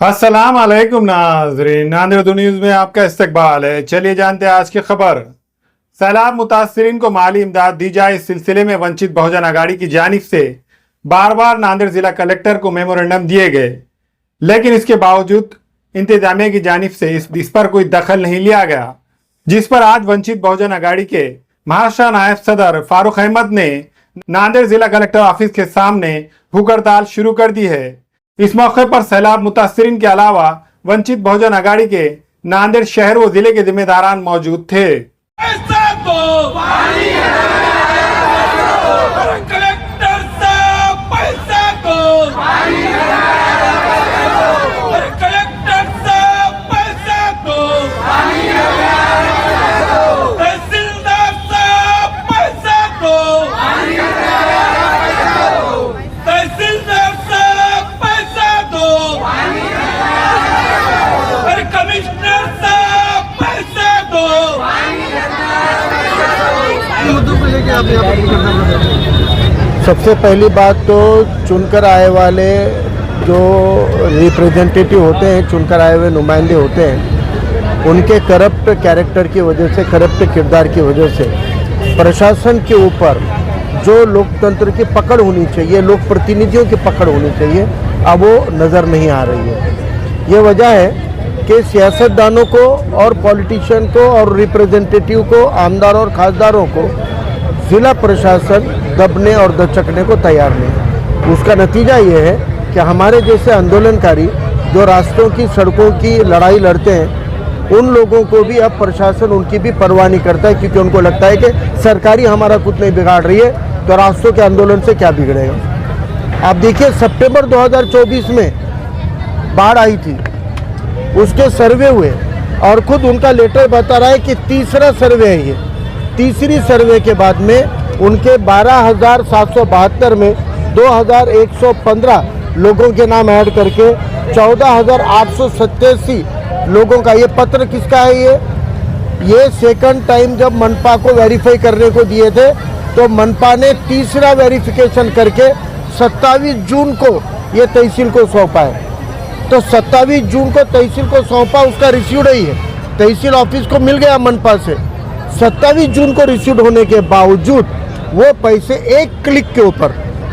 अस्सलाम वालेकुम नाज़रीन, नादिर न्यूज़ में आपका इस्तकबाल है। चलिए जानते हैं आज की खबर। सैलाब मुतासरीन को माली इमदाद दी जाए, इस सिलसिले में वंचित बहुजन आघाड़ी की जानिब से बार बार नांदेड़ जिला कलेक्टर को मेमोरेंडम दिए गए, लेकिन इसके बावजूद इंतजामिया की जानिब से इस पर कोई दखल नहीं लिया गया, जिस पर आज वंचित बहुजन आघाड़ी के महाराष्ट्र नायब सदर फारूक अहमद ने नांदेड़ जिला कलेक्टर ऑफिस के सामने भूख हड़ताल शुरू कर दी है। इस मौके पर सैलाब मुतासरीन के अलावा वंचित बहुजन आघाड़ी के नांदेड़ शहर व जिले के जिम्मेदारान मौजूद थे। सबसे पहली बात तो चुनकर आए वाले जो रिप्रेजेंटेटिव होते हैं, चुनकर आए हुए नुमाइंदे होते हैं, उनके करप्ट कैरेक्टर की वजह से, करप्ट किरदार की वजह से प्रशासन के ऊपर जो लोकतंत्र की पकड़ होनी चाहिए, लोक प्रतिनिधियों की पकड़ होनी चाहिए, अब वो नज़र नहीं आ रही है। ये वजह है कि सियासतदानों को और पॉलिटिशियन को और रिप्रेजेंटेटिव को, आमदार और खासदारों को जिला प्रशासन दबने और दचकने को तैयार नहीं। उसका नतीजा ये है कि हमारे जैसे आंदोलनकारी जो रास्तों की, सड़कों की लड़ाई लड़ते हैं, उन लोगों को भी अब प्रशासन उनकी भी परवाह नहीं करता है, क्योंकि उनको लगता है कि सरकारी हमारा कुछ नहीं बिगाड़ रही है, तो रास्तों के आंदोलन से क्या बिगड़ेगा। आप देखिए, सितंबर 2024 में बाढ़ आई थी, उसके सर्वे हुए और खुद उनका लेटर बता रहा है कि तीसरा सर्वे है ये। तीसरी सर्वे के बाद में उनके 12,772 में 2,115 लोगों के नाम ऐड करके 14,887 लोगों का, ये पत्र किसका है? ये सेकंड टाइम जब मनपा को वेरीफाई करने को दिए थे, तो मनपा ने तीसरा वेरिफिकेशन करके 27 जून को ये तहसील को सौंपा है। तो 27 जून को तहसील को सौंपा, उसका रिसीव्ड ही है, तहसील ऑफिस को मिल गया मनपा से। 27 जून को रिसीव्ड होने के बावजूद वो पैसे एक क्लिक के ऊपर,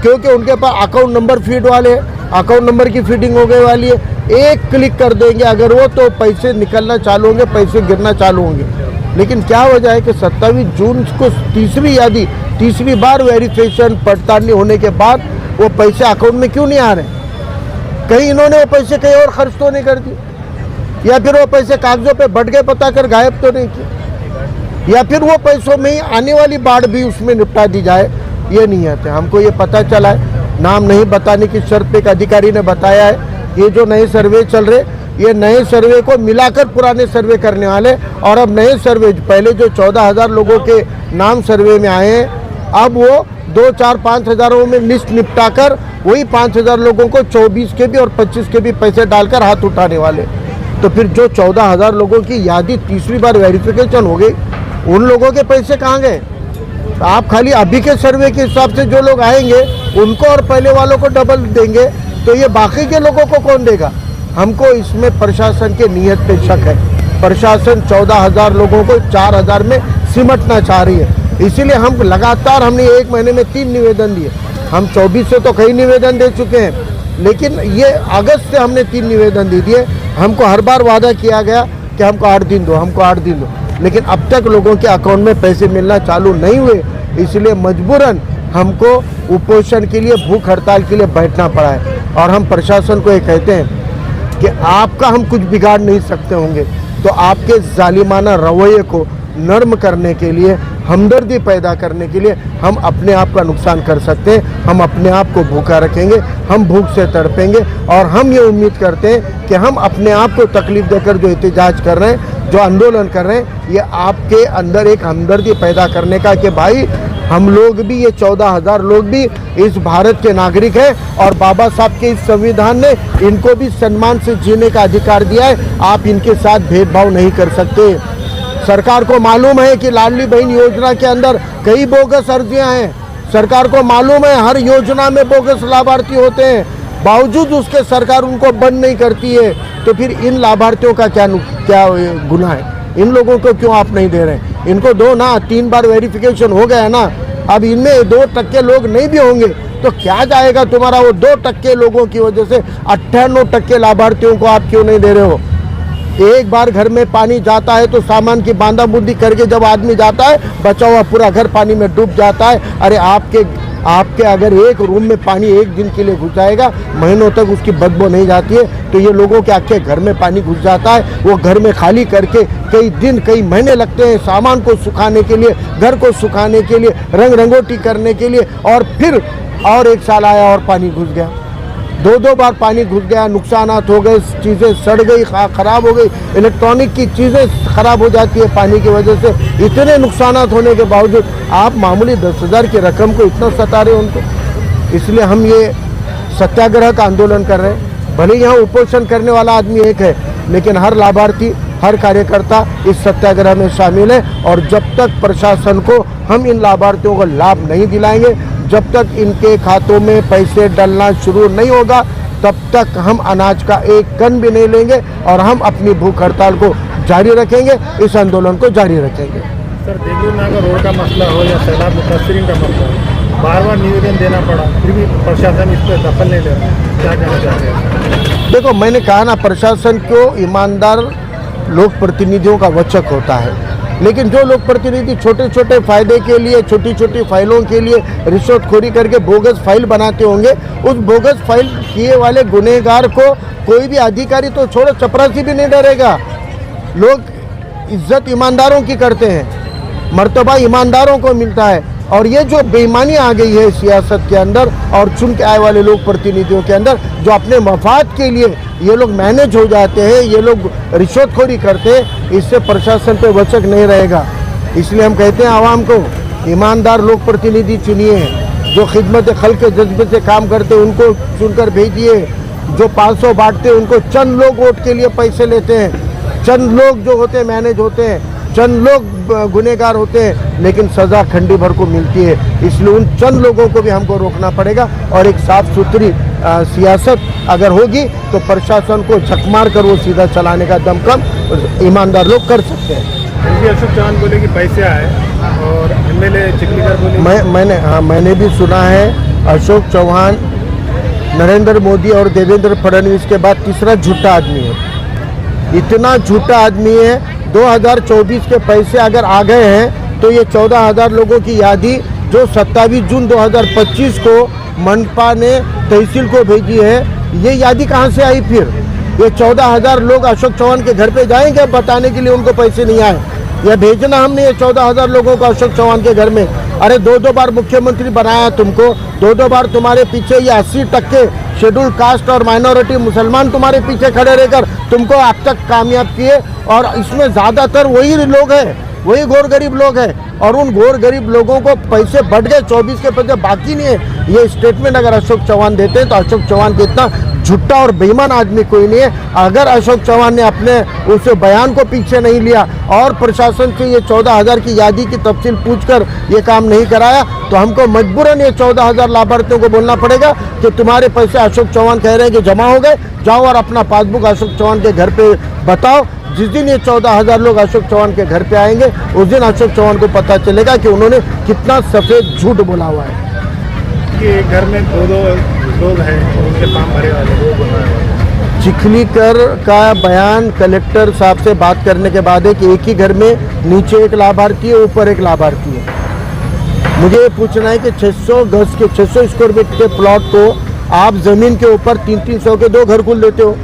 क्योंकि उनके पास अकाउंट नंबर फीड वाले हैं, अकाउंट नंबर की फीडिंग हो गई वाली है, एक क्लिक कर देंगे अगर वो, तो पैसे निकलना चालू होंगे, पैसे गिरना चालू होंगे। लेकिन क्या वजह है कि 27 जून को तीसरी तीसरी बार वेरिफिकेशन पड़ताल होने के बाद वो पैसे अकाउंट में क्यों नहीं आ रहे? कहीं इन्होंने वो पैसे कहीं और खर्च तो नहीं कर दिए, या फिर वो पैसे कागजों पे बट गए पता कर गायब तो नहीं किए, या फिर वो पैसों में ही आने वाली बाढ़ भी उसमें निपटा दी जाए, ये नहीं आते। हमको ये पता चला है, नाम नहीं बताने की शर्त पे एक अधिकारी ने बताया है, ये जो नए सर्वे चल रहे, ये नए सर्वे को मिलाकर पुराने सर्वे करने वाले, और अब नए सर्वे, पहले जो 14,000 लोगों के नाम सर्वे में आए हैं, अब वो 2, 4, 5 हज़ारों में लिस्ट निपटा कर वही 5,000 लोगों को 24 के भी और 25 के भी पैसे डालकर हाथ उठाने वाले। तो फिर जो 14,000 लोगों की यादी तीसरी बार वेरिफिकेशन हो गई, उन लोगों के पैसे कहाँ गए? आप खाली अभी के सर्वे के हिसाब से जो लोग आएंगे उनको और पहले वालों को डबल देंगे, तो ये बाकी के लोगों को कौन देगा? हमको इसमें प्रशासन के नीयत पे शक है। प्रशासन 14,000 लोगों को 4,000 में सिमटना चाह रही है, इसीलिए हम लगातार, हमने 1 महीने में 3 निवेदन दिए। हम 24 से तो कई निवेदन दे चुके हैं, लेकिन ये अगस्त से हमने 3 निवेदन दे दिए। हमको हर बार वादा किया गया कि हमको 8 दिन दो, हमको 8 दिन दो, लेकिन अब तक लोगों के अकाउंट में पैसे मिलना चालू नहीं हुए, इसलिए मजबूरन हमको उपोषण के लिए, भूख हड़ताल के लिए बैठना पड़ा है। और हम प्रशासन को ये कहते हैं कि आपका हम कुछ बिगाड़ नहीं सकते होंगे, तो आपके जालिमाना रवैये को नर्म करने के लिए, हमदर्दी पैदा करने के लिए हम अपने आप का नुकसान कर सकते हैं। हम अपने आप को भूखा रखेंगे, हम भूख से तड़पेंगे, और हम ये उम्मीद करते हैं कि हम अपने आप को तकलीफ देकर जो एहतजाज कर रहे हैं, जो आंदोलन कर रहे हैं, ये आपके अंदर एक हमदर्दी पैदा करने का कि भाई हम लोग भी, ये 14,000 लोग भी इस भारत के नागरिक हैं, और बाबा साहब के इस संविधान ने इनको भी सम्मान से जीने का अधिकार दिया है। आप इनके साथ भेदभाव नहीं कर सकते। सरकार को मालूम है कि लाडली बहन योजना के अंदर कई बोगस अर्जियां हैं, सरकार को मालूम है हर योजना में बोगस लाभार्थी होते हैं। बावजूद उसके सरकार उनको बंद नहीं करती है, तो फिर इन लाभार्थियों का क्या गुनाह है? इन लोगों को क्यों आप नहीं दे रहे हैं? इनको दो ना, 3 बार वेरिफिकेशन हो गया ना। अब इनमें 2% लोग नहीं भी होंगे तो क्या जाएगा तुम्हारा? वो 2% लोगों की वजह से 98% लाभार्थियों को आप क्यों नहीं दे रहे हो? एक बार घर में पानी जाता है तो सामान की बांधा बुंदी करके जब आदमी जाता है, बचा हुआ पूरा घर पानी में डूब जाता है। अरे आपके अगर एक रूम में पानी एक दिन के लिए घुस जाएगा, महीनों तक उसकी बदबू नहीं जाती है, तो ये लोगों के आके घर में पानी घुस जाता है। वो घर में खाली करके कई दिन कई महीने लगते हैं सामान को सुखाने के लिए, घर को सुखाने के लिए, रंग रंगोटी करने के लिए, और फिर और 1 साल आया और पानी घुस गया। 2 बार पानी घुस गया, नुकसानात हो गए, चीज़ें सड़ गई, ख़राब हो गई, इलेक्ट्रॉनिक की चीज़ें ख़राब हो जाती है पानी की वजह से। इतने नुकसानात होने के बावजूद आप मामूली 10,000 की रकम को इतना सता रहे हो उनको। इसलिए हम ये सत्याग्रह का आंदोलन कर रहे हैं। भले यहाँ उपोषण करने वाला आदमी एक है, लेकिन हर लाभार्थी, हर कार्यकर्ता इस सत्याग्रह में शामिल है। और जब तक प्रशासन को हम इन लाभार्थियों को लाभ नहीं दिलाएंगे, जब तक इनके खातों में पैसे डलना शुरू नहीं होगा, तब तक हम अनाज का एक कण भी नहीं लेंगे और हम अपनी भूख हड़ताल को जारी रखेंगे, इस आंदोलन को जारी रखेंगे। सर, देगलूर नागर रोड का मसला हो या सैलाब मुतासरीन का मसला हो, बार बार निवेदन देना पड़ा, फिर भी प्रशासन इस पर दखल नहीं ले रहा है, क्या कहना चाहते हैं? देखो, मैंने कहा ना, प्रशासन को ईमानदार लोक प्रतिनिधियों का वचक होता है, लेकिन जो लोक प्रतिनिधि छोटे छोटे फायदे के लिए, छोटी छोटी फाइलों के लिए रिश्वतखोरी करके बोगस फाइल बनाते होंगे, उस बोगस फाइल किए वाले गुनहगार को कोई भी अधिकारी तो छोड़ो, चपरासी भी नहीं डरेगा। लोग इज्जत ईमानदारों की करते हैं, मर्तबा ईमानदारों को मिलता है। और ये जो बेईमानी आ गई है सियासत के अंदर और चुन के आए वाले लोग प्रतिनिधियों के अंदर, जो अपने मफाद के लिए ये लोग मैनेज हो जाते हैं, ये लोग रिश्वतखोरी करते हैं, इससे प्रशासन पे वचक नहीं रहेगा। इसलिए हम कहते हैं आवाम को, ईमानदार लोग प्रतिनिधि चुनिए, जो खिदमत खल्क के जज्बे से काम करते हैं उनको चुनकर भेजिए। जो 500 बांटते हैं उनको चंद लोग वोट के लिए पैसे लेते हैं, चंद लोग जो होते हैं मैनेज होते हैं, चंद लोग गुनहगार होते हैं, लेकिन सज़ा खंडी भर को मिलती है। इसलिए उन चंद लोगों को भी हमको रोकना पड़ेगा और एक साफ सुथरी सियासत अगर होगी तो प्रशासन को झक मार कर वो सीधा चलाने का दमखम ईमानदार लोग कर सकते हैं। अशोक चौहान बोले कि पैसे आए और एमएलए चिखलीकर बोले मैंने भी सुना है, अशोक चौहान नरेंद्र मोदी और देवेंद्र फडणवीस के बाद तीसरा झूठा आदमी है। इतना झूठा आदमी है, 2024 के पैसे अगर आ गए हैं तो ये 14,000 लोगों की यादी जो 27 जून 2025 को मनपा ने तहसील को भेजी है, ये यादी कहाँ से आई? फिर ये 14,000 लोग अशोक चौहान के घर पे जाएंगे बताने के लिए उनको पैसे नहीं आए? या भेजना हमने ये 14,000 लोगों को अशोक चौहान के घर में? अरे 2 बार मुख्यमंत्री बनाया तुमको, 2 बार तुम्हारे पीछे ये 80% शेड्यूल कास्ट और माइनॉरिटी मुसलमान तुम्हारे पीछे खड़े रहकर तुमको अब तक कामयाब किए। और इसमें ज़्यादातर वही लोग हैं, वही घोर गरीब लोग हैं, और उन घोर गरीब लोगों को पैसे बढ़ गए, 24 के पैसे बाकी नहीं है। ये स्टेटमेंट अगर अशोक चौहान देते हैं तो अशोक चौहान के इतना झूठा और बेईमान आदमी कोई नहीं है। अगर अशोक चौहान ने अपने उस बयान को पीछे नहीं लिया और प्रशासन से ये 14,000 की यादी की तफसील पूछकर ये काम नहीं कराया, तो हमको मजबूरन ये 14,000 लाभार्थियों को बोलना पड़ेगा कि तुम्हारे पैसे अशोक चौहान कह रहे हैं कि जमा हो गए, जाओ और अपना पासबुक अशोक चौहान के घर पे बताओ। जिस दिन ये 14,000 लोग अशोक चौहान के घर पे आएंगे, उस दिन अशोक चौहान को पता चलेगा कि उन्होंने कितना सफ़ेद झूठ बोला हुआ है। कि एक घर में 2 लोग हैं, उनके काम भरे वाले। चिखलीकर का बयान कलेक्टर साहब से बात करने के बाद है कि एक ही घर में नीचे एक लाभार्थी है, ऊपर एक लाभार्थी है। मुझे ये पूछना है कि 600 गज के 600 स्क्वायर फीट के प्लॉट को आप ज़मीन के ऊपर 300 के 2 घरकुल देते हो,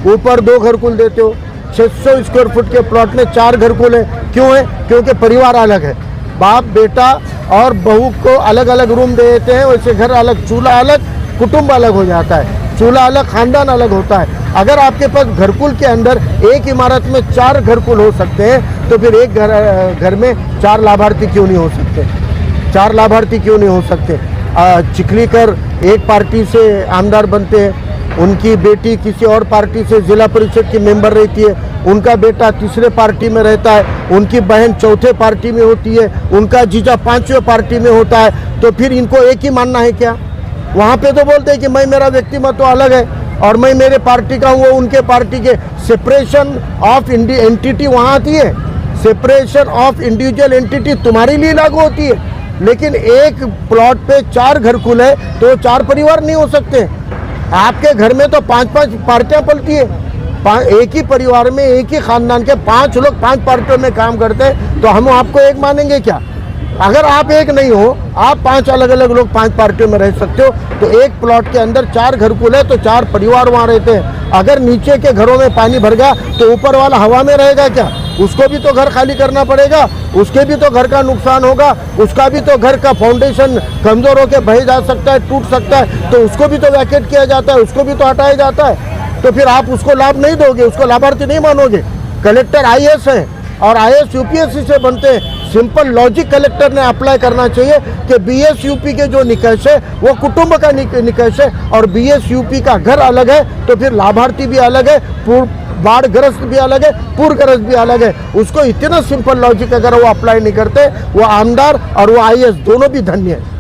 ऊपर 2 घरकुल देते हो। 600 स्क्वायर फुट के प्लॉट में 4 घरकुल है। क्यों है? क्योंकि परिवार अलग है, बाप बेटा और बहू को अलग अलग रूम दे देते हैं। वैसे घर अलग, चूल्हा अलग, कुटुंब अलग हो जाता है, चूल्हा अलग, खानदान अलग होता है। अगर आपके पास घरकुल के अंदर एक इमारत में 4 घरकुल हो सकते हैं, तो फिर एक घर में 4 लाभार्थी क्यों नहीं हो सकते? 4 लाभार्थी क्यों नहीं हो सकते? चिखलीकर एक पार्टी से आमदार बनते हैं, उनकी बेटी किसी और पार्टी से जिला परिषद की मेंबर रहती है, उनका बेटा तीसरे पार्टी में रहता है, उनकी बहन चौथे पार्टी में होती है, उनका जीजा 5वें पार्टी में होता है। तो फिर इनको एक ही मानना है क्या? वहाँ पे तो बोलते हैं कि मैं मेरा व्यक्तिमत्व अलग है और मैं मेरे पार्टी का हूँ, वो उनके पार्टी के। सेपरेशन ऑफ एंटिटी वहाँ आती है, सेपरेशन ऑफ इंडिविजुअल एंटिटी तुम्हारे लिए लागू होती है। लेकिन एक प्लॉट पे 4 घरकुल है तो 4 परिवार नहीं हो सकते। आपके घर में तो 5-5 पार्टियां पलती है, एक ही परिवार में एक ही खानदान के 5 लोग 5 पार्टियों में काम करते हैं, तो हम आपको एक मानेंगे क्या? अगर आप एक नहीं हो, आप 5 अलग अलग लोग 5 पार्टियों में रह सकते हो। तो एक प्लॉट के अंदर 4 घरकुल है तो 4 परिवार वहाँ रहते हैं। अगर नीचे के घरों में पानी भर गया तो ऊपर वाला हवा में रहेगा क्या? उसको भी तो घर खाली करना पड़ेगा, उसके भी तो घर का नुकसान होगा, उसका भी तो घर का फाउंडेशन कमजोर होकर बह जा सकता है, टूट सकता है, तो उसको भी तो वैकेट किया जाता है, उसको भी तो हटाया जाता है। तो फिर आप उसको लाभ नहीं दोगे, उसको लाभार्थी नहीं मानोगे। कलेक्टर आईएएस है और आईएएस यूपीएससी से बनते हैं। सिंपल लॉजिक कलेक्टर ने अप्लाई करना चाहिए कि बीएसयूपी के जो निकष है वो कुटुंब का निकष है और बीएसयूपी का घर अलग है, तो फिर लाभार्थी भी अलग है, बाढ़ ग्रस्त भी अलग है, पूरग्रस्त भी अलग है। उसको इतना सिंपल लॉजिक अगर वो अप्लाई नहीं करते, वो आमदार और वो आईएएस दोनों भी धन्य है।